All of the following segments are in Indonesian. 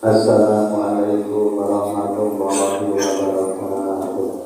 Assalamualaikum warahmatullahi wabarakatuh.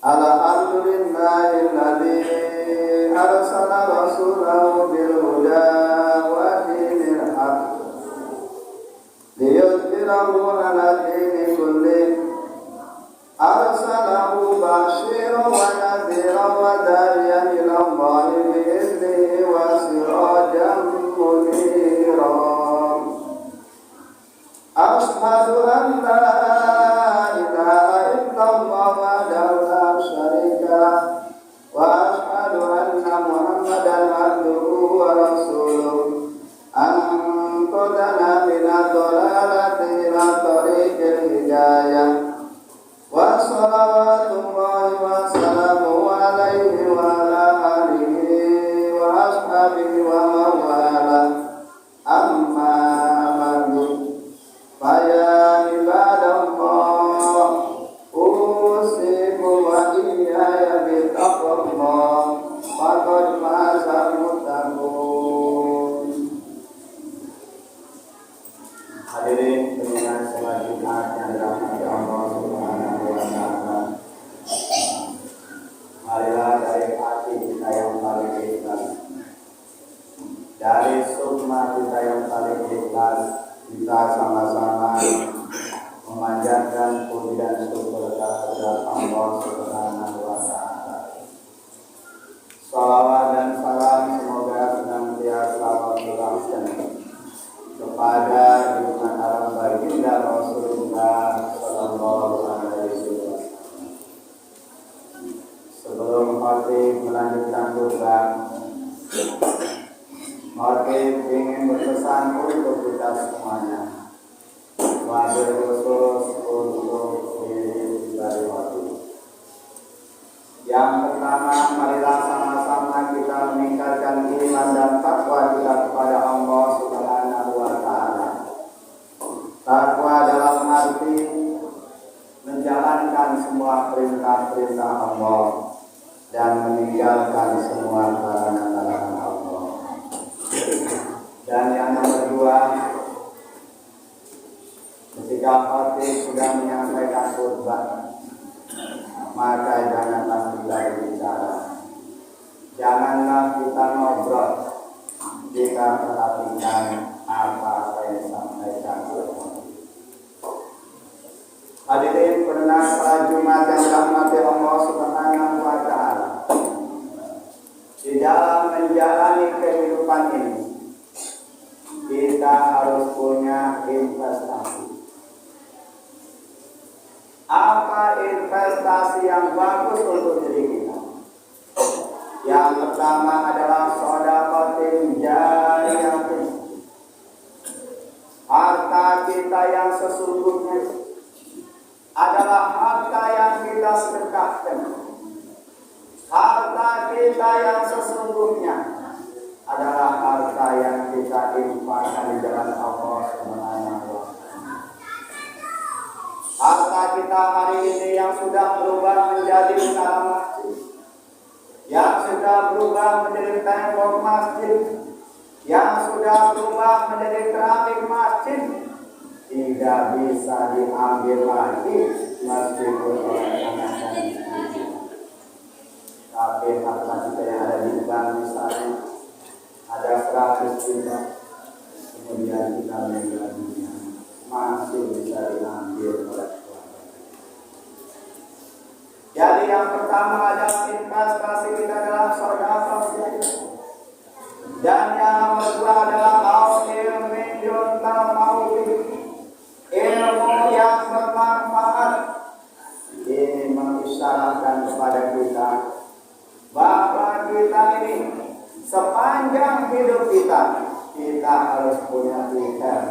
Alhamdulillahilladzi arsala rasulahu bil huda wa dinil haqq liyudhhirahu 'ala dini kullih arsalahu basyiran wa nadhiran wa da'iyan ila Allahi bi idhnihi wa sirajan munira. Ashhadu an la ilaha illallah wahdahu la syarika lah wa ashhadu anna Muhammadan abduhu wa rasuluh anqadana minadh dhalalati ila tariqil hidayah wa salawatullahi wa salamuhu alaihi wa ala alihi wa ashabihi wa mawala amma ba'du. Faya ibadallah usikum wa iyaya bittaqwallah faqad fazal muttaqun. Hadirin pendengar salat Jumat yang dirahmati Allah Subhanahu wa taala. Marilah dari hati kita yang paling ikhlas, dari sukma kita yang paling ikhlas, kita sama-sama memanjatkan puji dan syukur kehadirat Allah Subhanahu wa taala. Salawat dan salam semoga senantiasa tercurahkan kepada junjungan alam baginda Rasulullah sallallahu alaihi wasallam. Sebelum khatib melanjutkan khutbah, khatib ingin berpesan untuk kita semuanya, wabil khusus untuk diri dari khatib. Yang pertama, marilah sama-sama kita meningkatkan iman dan takwa kita kepada Allah Subhanahu wa taala. Takwa dalam arti menjalankan semua perintah-perintah Allah dan meninggalkan semua larangan-larangan Allah. Dan yang kedua, ketika khatib sudah menyampaikan khutbah, maka janganlah kita berbicara, janganlah kita ngobrol. Jika perhatikan apa yang disampaikan oleh hadirin pendengar salat Jumat yang dirahmati Allah Subhanahu wa taala. Di dalam menjalani kehidupan ini kita harus punya investasi. Apa investasi yang bagus untuk diri kita? Yang pertama adalah sedekah jariyah. Harta kita yang sesungguhnya adalah harta yang kita sedekahkan. Harta kita yang sesungguhnya adalah harta yang kita infakkan di jalan Allah Subhanahu wa taala. Harta kita hari ini yang sudah berubah menjadi menara masjid, yang sudah berubah menjadi tembok masjid, yang sudah berubah menjadi keramik masjid, tidak bisa diambil lagi meskipun oleh anak-anak. Tapi harta kita yang ada di bank misalnya ada 100 juta, kemudian kita meninggal dunia, masih bisa diambil oleh keluarga. Jadi yang pertama adalah investasi kita dalam sedekah jariyah. Dan yang nomor 2 adalah ilmu yang bermanfaat. Ini mengisyaratkan kepada kita bahwa kita ini sepanjang hidup kita harus punya titel,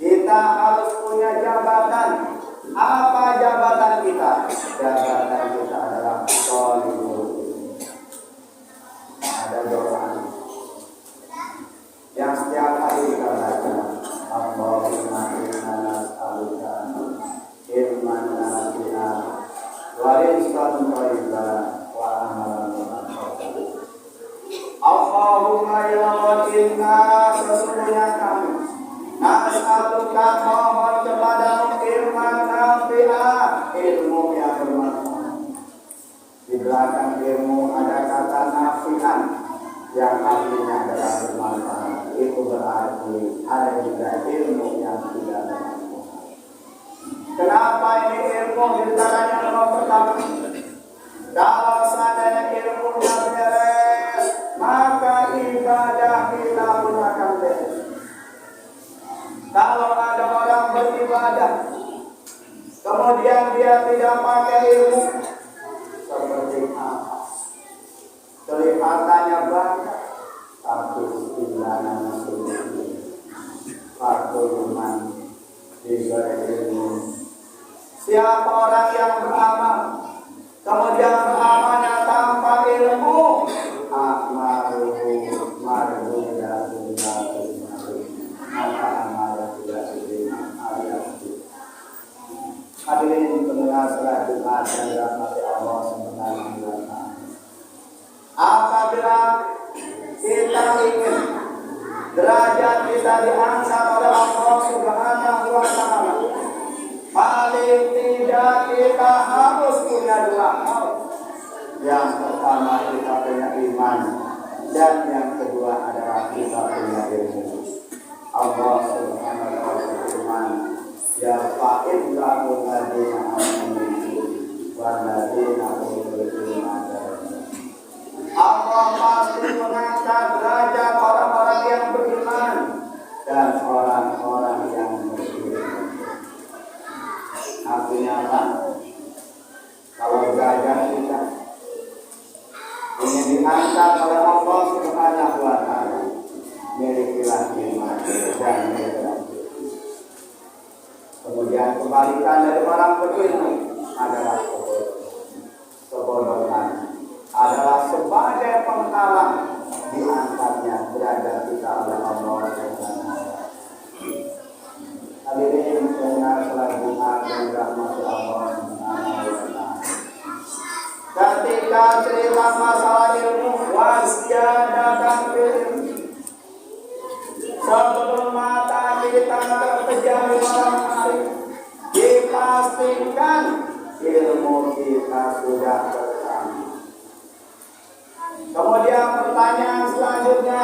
kita harus punya jabatan. Apa jabatan kita? Jabatan kita adalah sholihun. Ada doa yang setiap hari kita baca, Allahumma inna nas'aluka ilman nafi'an wa rizqan thayyiban wa amalan mutaqabbal. Allahumma ya Allah, inna sesungguhnya kami nas'aluka mohon kepadamu ilman nafi'an, ilmu yang bermanfaat. Di belakang ilmu ada kata nafi'an yang artinya adalah bermanfaat. Itu berarti ada juga ilmu yang tidak bermanfaat. Kenapa ini ilmu diantaranya nomor pertama? Kalau seandainya ilmunya beres, maka ibadah kita pun akan beres. Kalau ada orang beribadah, kemudian dia tidak pakai ilmu, seperti apa? Kelihatannya banyak, tapi istilahnya masih Fakulman diberi ilmu. Siapa orang yang beramal, kemudian beramalnya tanpa ilmu, amaluhu mardudatun maka amalnya tidak diterima. Hadirin pendengar salat Jumat yang dirahmati Allah Subhanahu wa taala. Apabila kita ingin derajat kita diangkat oleh Allah Subhanahu wa taala, paling tidak kita harus punya dua hal. Yang pertama kita punya iman, dan yang kedua adalah kita punya ilmu. Allah Subhanahu wa taala berfirman, ya fa'idul ladina amanu wa ladina utul ilma. Allah pasti mengangkat derajat orang-orang yang beriman dan orang-orang yang berilmu. Artinya apa? Kalau derajat kita ingin diangkat oleh Allah Subhanahu wa taala, milikilah iman dan milikilah. Kemudian kebalikan dari orang berilmu adalah kebodohan. Adalah sebagai penghalang diangkatnya derajat kita oleh Allah Subhanahu wa taala. Hadirin pendengar salat Jumat yang dirahmati Allah Subhanahu wa taala. Ketika cerita masalah ilmu, wasjadatan ilmu, sebelum mata kita terpejam di malam hari, dipastikan ilmu kita sudah bertambah. Kemudian pertanyaan selanjutnya,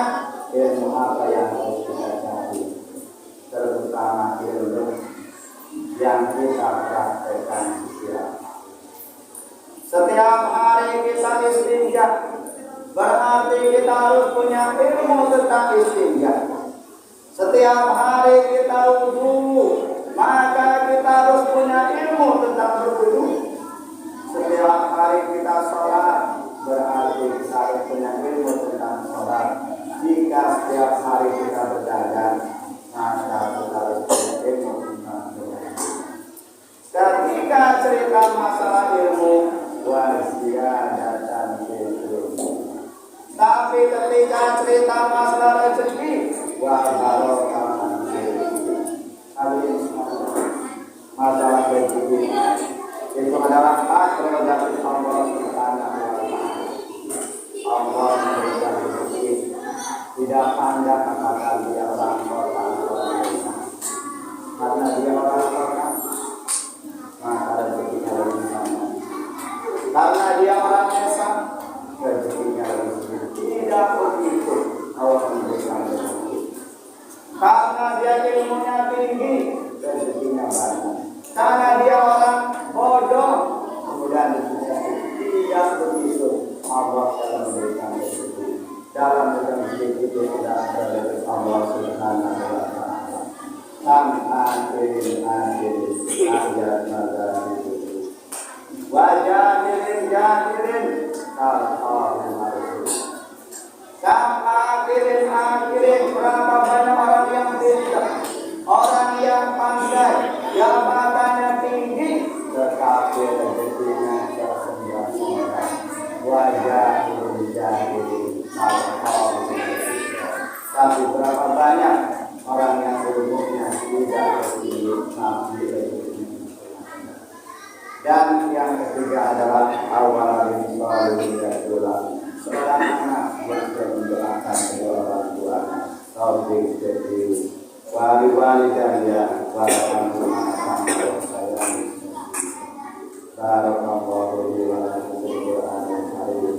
ilmu apa yang harus kita cari? yang kita praktekkan setiap hari. Setiap hari kita istinja, berarti kita harus punya ilmu tentang istinja. Setiap hari kita wudu, maka kita harus punya ilmu tentang berwudu. Setiap hari kita sholat, berarti kita harus punya ilmu tentang sholat. Jika setiap hari kita berdagang, maka kita harus punya ilmu tentang berdagang. Ketika cerita masalah ilmu, wasiadatan ilmu. Tapi ketika cerita masalah rezeki, barokatan ilmu. Masalah rezeki itu adalah hak prerogatif Allah Subhanahu wa Ta'ala. Allah memberikan rezeki, tidak pandang apakah dia orang kota atau orang desa. Karena dia orang kota, maka rezekinya lebih banyak. Karena dia orang desa, rezekinya lebih sedikit. Tidak begitu Allah memberikan rezeki. Karena dia ilmunya tinggi, rezekinya banyak. Karena dia orang bodoh, kemudian tidak begitu Allah dalam memberikan rezeki. Dalam rezeki itu tidak ada rezeki Allah Subhanahu wa Ta'ala. Akhir ayat nazar itu. Wajadirin akhirin berapa banyak orang yang pintar, orang yang pandai, jabatannya tinggi, tetapi rezekinya tersendat-sendat. Wajadirin tapi berapa banyak orang yang ilmunya tidak tinggi tapi rezekinya. Dan yang ketiga adalah awalin sholihin seorang anak yang mendoakan kedua orang tuanya. Taufik jadi wali dan ya warahmatullahi wabarakatuh. Barakallahu li wa lakum fil Qur'anil karim.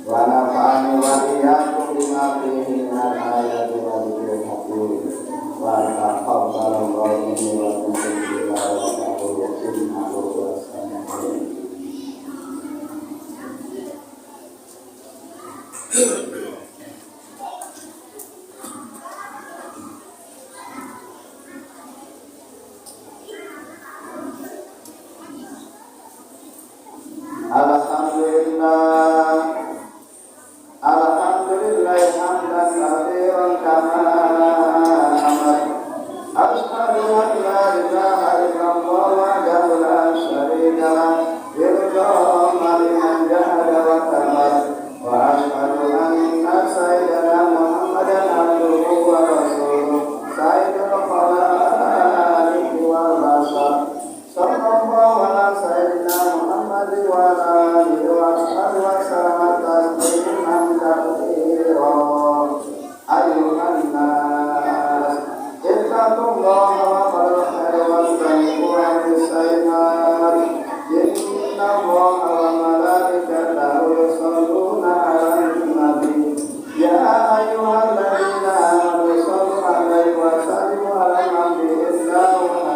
Wa nafa'ani wa iyyakum bima fihi minal ayati wa dzikril hakim. Wa taqabbalallahu minni wa minkum tilawatahu innahu huwas sami'ul alim. Alhamdulillah hamdan katsiran kama amar. Asyhadu an la ilaha illallah wahdahu la syarika lahu irgham liman jahada wa tamar. Wa asyhadu anna sayyidana Muhammadan abduhu wa rasuluh sayyidul khalaiqi wal bashar. Sallallahu ala sayyidina Muhammad wa ala alihi wa ashabihi wa sallam tasliman katsira. Ayyuhan nas ittaqullaha wa barakahu wa sallimu alaihi sayyidina. Inna Allaha wa malaikatahu yusholluna 'alan nabi. Ya ayyuhalladzina amanu shallu 'alaihi wa sallimu 'ala nabi sallallahu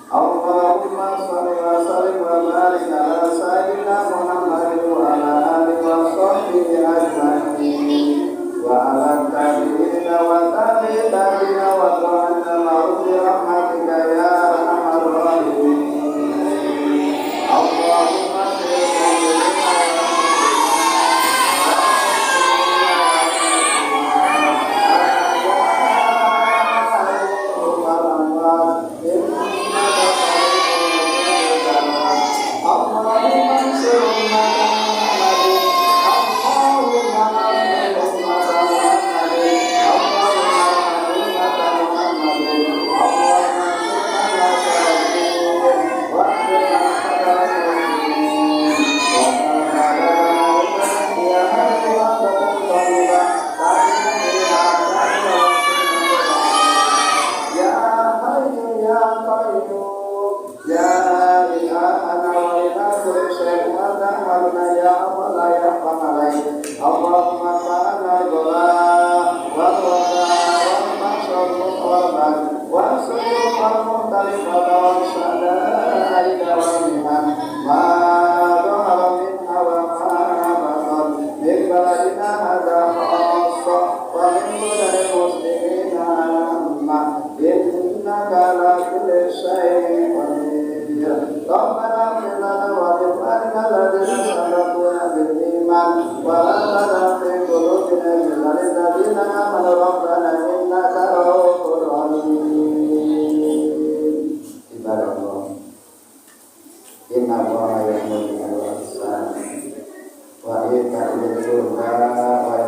Allahumma shalli wa sallim wa barik ala sayyidina Muhammad wa ala alihi wa sahbihi ajma'in wa ala tabi'ina wa tabi'ina wa ta'ala ma'ruf bi rahmatika ya arhamar rahimin. Allahumma salli Allahumma وسلوك المختلفة والشدائد والمحن ما ظهر منها وما بطن من بلدنا هذا خاصة ومن بلد المسلمين عامة إنك على كل شيء قدير ربنا اغفر لنا ولإخواننا الذين سبقونا بالإيمان ولا تجعل في قلوبنا غلا للذين آمنوا ربنا إنك رؤوف رحيم عباد الله إن الله يأمر بالعدل والإحسان وإيتاء ذي القربى